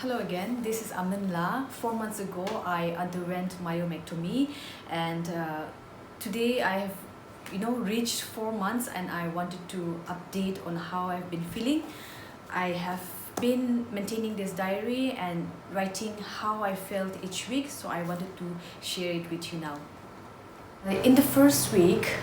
Hello again, this is Amin La. 4 months ago, I underwent myomectomy, and today I have reached 4 months, and I wanted to update on how I've been feeling. I have been maintaining this diary and writing how I felt each week, so I wanted to share it with you now. In the first week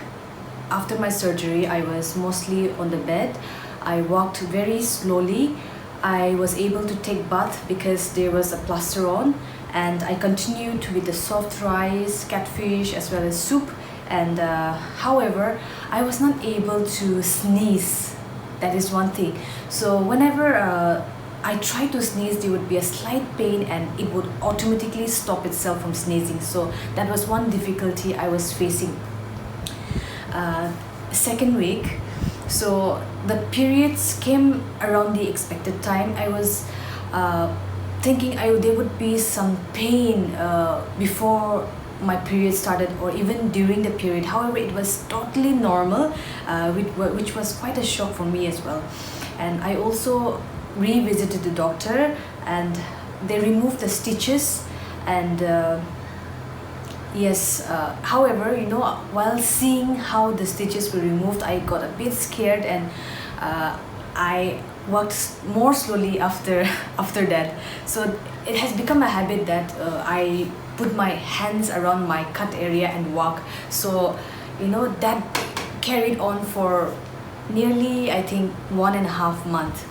after my surgery, I was mostly on the bed. I walked very slowly. I was able to take bath because there was a plaster on, and I continued with the soft rice, catfish, as well as soup. And however, I was not able to sneeze. That is one thing. So whenever I tried to sneeze, there would be a slight pain and it would automatically stop itself from sneezing. So that was one difficulty I was facing. Second week, so the periods came around the expected time. I was thinking there would be some pain before my period started or even during the period. However, it was totally normal, which was quite a shock for me as well. And I also revisited the doctor, and they removed the stitches. And yes, however, while seeing how the stitches were removed, I got a bit scared, and I walked more slowly after that. So it has become a habit that I put my hands around my cut area and walk. So that carried on for nearly, I think, 1.5 months.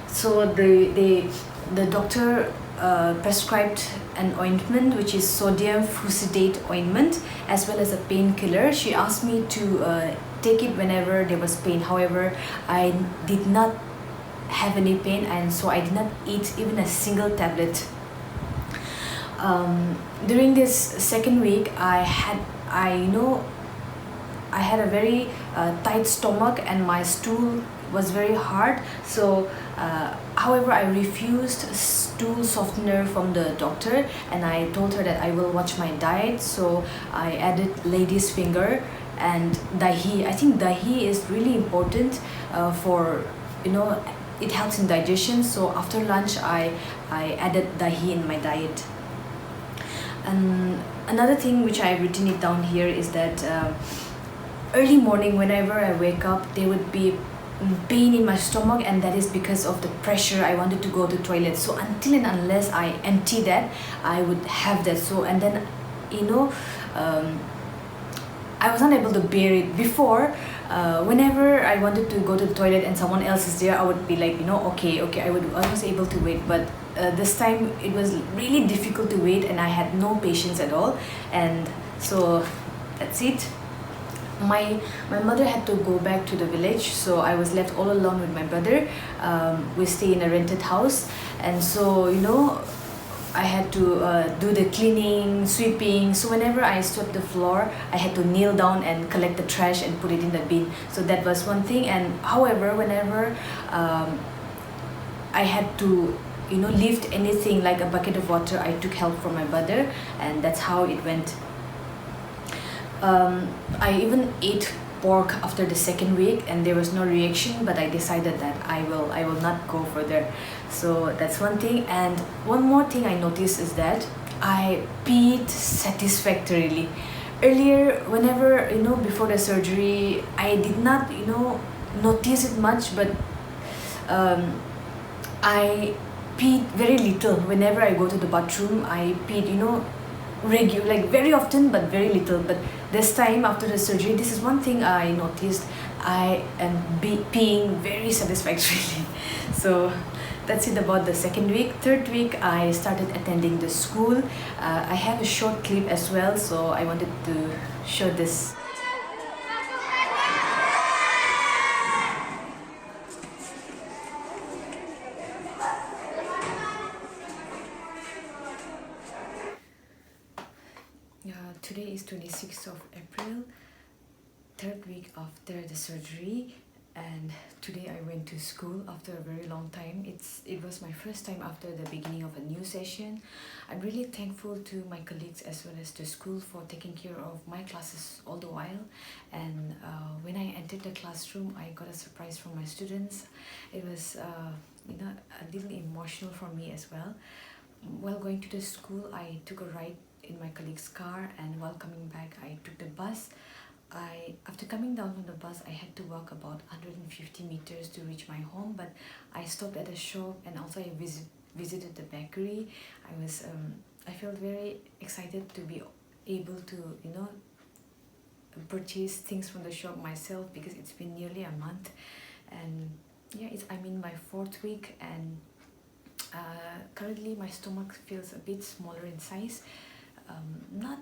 So the doctor prescribed an ointment, which is sodium fusidate ointment, as well as a painkiller. She asked me to take it whenever there was pain. However, I did not have any pain, and so I did not eat even a single tablet. During this second week, I had a very tight stomach, and my stool was very hard. So however, I refused stool softener from the doctor, and I told her that I will watch my diet. So I added lady's finger and dahi. I think dahi is really important for it helps in digestion. So after lunch, I added dahi in my diet. And another thing which I've written it down here is that early morning, whenever I wake up, there would be pain in my stomach, and that is because of the pressure. I wanted to go to toilet, so until and unless I empty that, I would have that. So, and then I was not able to bear it before. Whenever I wanted to go to the toilet and someone else is there, I would be like, okay, I was able to wait. But this time it was really difficult to wait, and I had no patience at all. And so that's it. My mother had to go back to the village, so I was left all alone with my brother. We stay in a rented house, and so I had to do the cleaning, sweeping. So whenever I swept the floor, I had to kneel down and collect the trash and put it in the bin. So that was one thing. And however, whenever I had to lift anything like a bucket of water, I took help from my brother, and that's how it went. I even ate pork after the second week, and there was no reaction, but I decided that I will not go further. So that's one thing. And one more thing I noticed is that I peed satisfactorily. Earlier, whenever before the surgery, I did not notice it much, but I peed very little. Whenever I go to the bathroom, I peed regular, like very often, but very little. But this time after the surgery, this is one thing I noticed: I am peeing very satisfactorily. So that's it about the second week. Third week, I started attending the school. I have a short clip as well, so I wanted to show this. Today is 26th of April, third week after the surgery, and today I went to school after a very long time. It was my first time after the beginning of a new session. I'm really thankful to my colleagues as well as to school for taking care of my classes all the while. And when I entered the classroom, I got a surprise from my students. It was a little emotional for me as well. While going to the school, I took a ride in my colleague's car, and while coming back, I took the bus. After coming down from the bus, I had to walk about 150 meters to reach my home, but I stopped at a shop, and also I visited the bakery. I felt very excited to be able to purchase things from the shop myself, because it's been nearly a month, and yeah, I'm in my 4th week, and currently my stomach feels a bit smaller in size. Not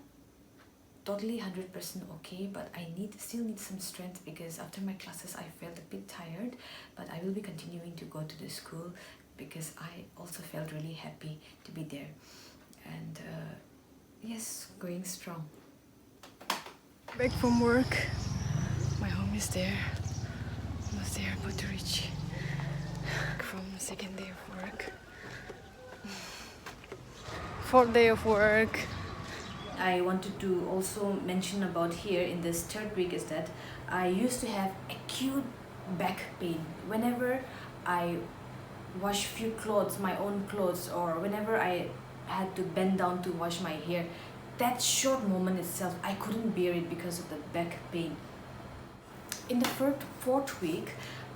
totally 100% okay, but I still need some strength, because after my classes I felt a bit tired, but I will be continuing to go to the school because I also felt really happy to be there. And yes, going strong. Back from work, my home is there. Almost there, about to reach from 2nd day of work. 4th day of work. I wanted to also mention about here in this 3rd week is that I used to have acute back pain whenever I wash few clothes, my own clothes, or whenever I had to bend down to wash my hair. That short moment itself, I couldn't bear it because of the back pain. In the 4th week,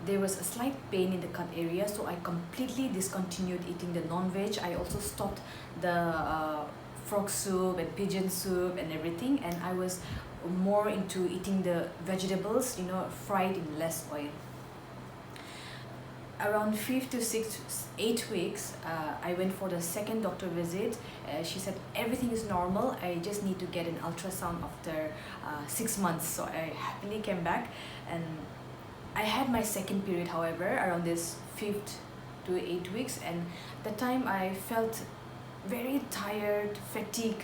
there was a slight pain in the cut area, so I completely discontinued eating the non-veg. I also stopped the frog soup and pigeon soup and everything, and I was more into eating the vegetables, fried in less oil. Around 5 to 8 weeks, I went for the 2nd doctor visit. She said everything is normal, I just need to get an ultrasound after 6 months. So I happily came back, and I had my 2nd period, however, around this 5th to 8 weeks, and at the time I felt very tired, fatigued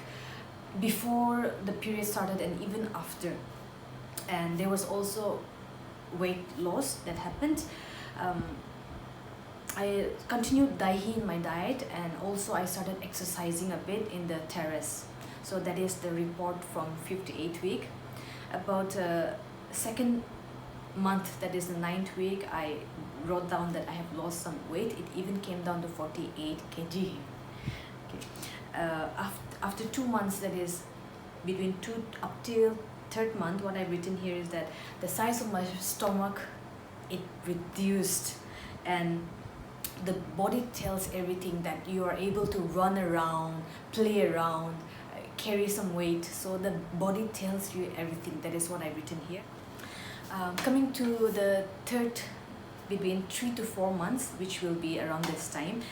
before the period started and even after. And there was also weight loss that happened. I continued dahi in my diet, and also I started exercising a bit in the terrace. So that is the report from 5th to 8th week. About 2nd month, that is the 9th week, I wrote down that I have lost some weight. It even came down to 48 kg. After 2 months, that is between 2 up till 3rd month, what I've written here is that the size of my stomach, it reduced, and the body tells everything that you are able to run around, play around, carry some weight. So the body tells you everything. That is what I've written here. Coming to the 3rd, between 3 to 4 months, which will be around this time,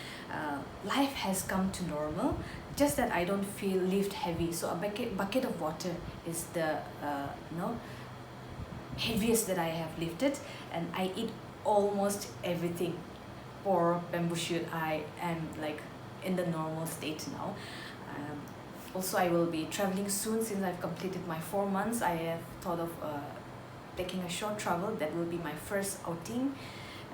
life has come to normal, just that I don't feel lift heavy. So a bucket of water is the heaviest that I have lifted, and I eat almost everything. For bamboo shoot, I am like in the normal state now. Also, I will be traveling soon. Since I've completed my 4 months, I have thought of taking a short travel. That will be my first outing.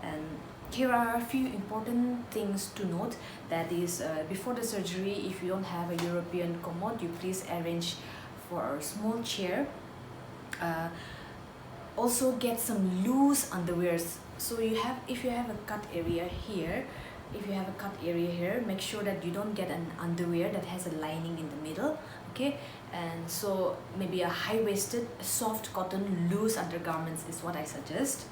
And here are a few important things to note. That is, before the surgery, if you don't have a European commode, you please arrange for a small chair. Also get some loose underwears. So if you have a cut area here, make sure that you don't get an underwear that has a lining in the middle, okay? And so maybe a high-waisted, soft cotton, loose undergarments is what I suggest.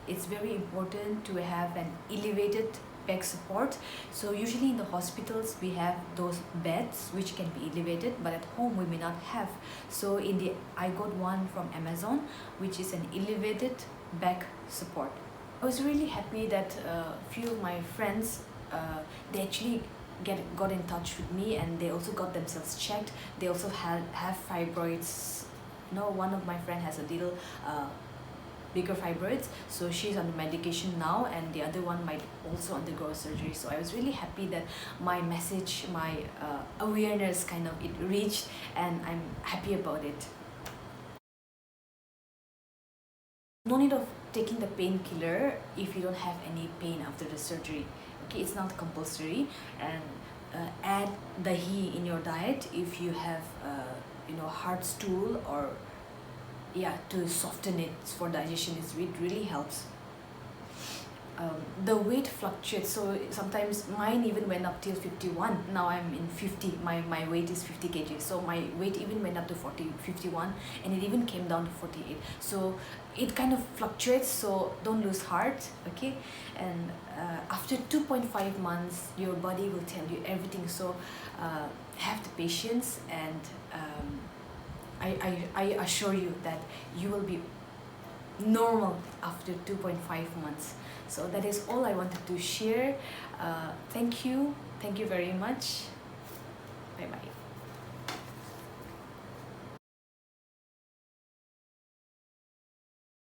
It's very important to have an elevated back support. So usually in the hospitals we have those beds which can be elevated, but at home we may not have. So I got one from Amazon, which is an elevated back support. I was really happy that a few of my friends, they actually got in touch with me, and they also got themselves checked. They also have fibroids. One of my friend has a little bigger fibroids, so she's on the medication now, and the other one might also undergo surgery. So I was really happy that my message, my awareness it reached, and I'm happy about it. No need of taking the painkiller if you don't have any pain after the surgery. Okay, it's not compulsory. And add dahi in your diet if you have hard stool, or to soften it for digestion. It really helps. the weight fluctuates. So sometimes mine even went up till 51. Now I'm in 50. My weight is 50 kg. So my weight even went up to 51, and it even came down to 48. So it kind of fluctuates, so don't lose heart, okay? And after 2.5 months, your body will tell you everything. So have the patience, and I assure you that you will be normal after 2.5 months. So that is all I wanted to share. Thank you very much. Bye bye.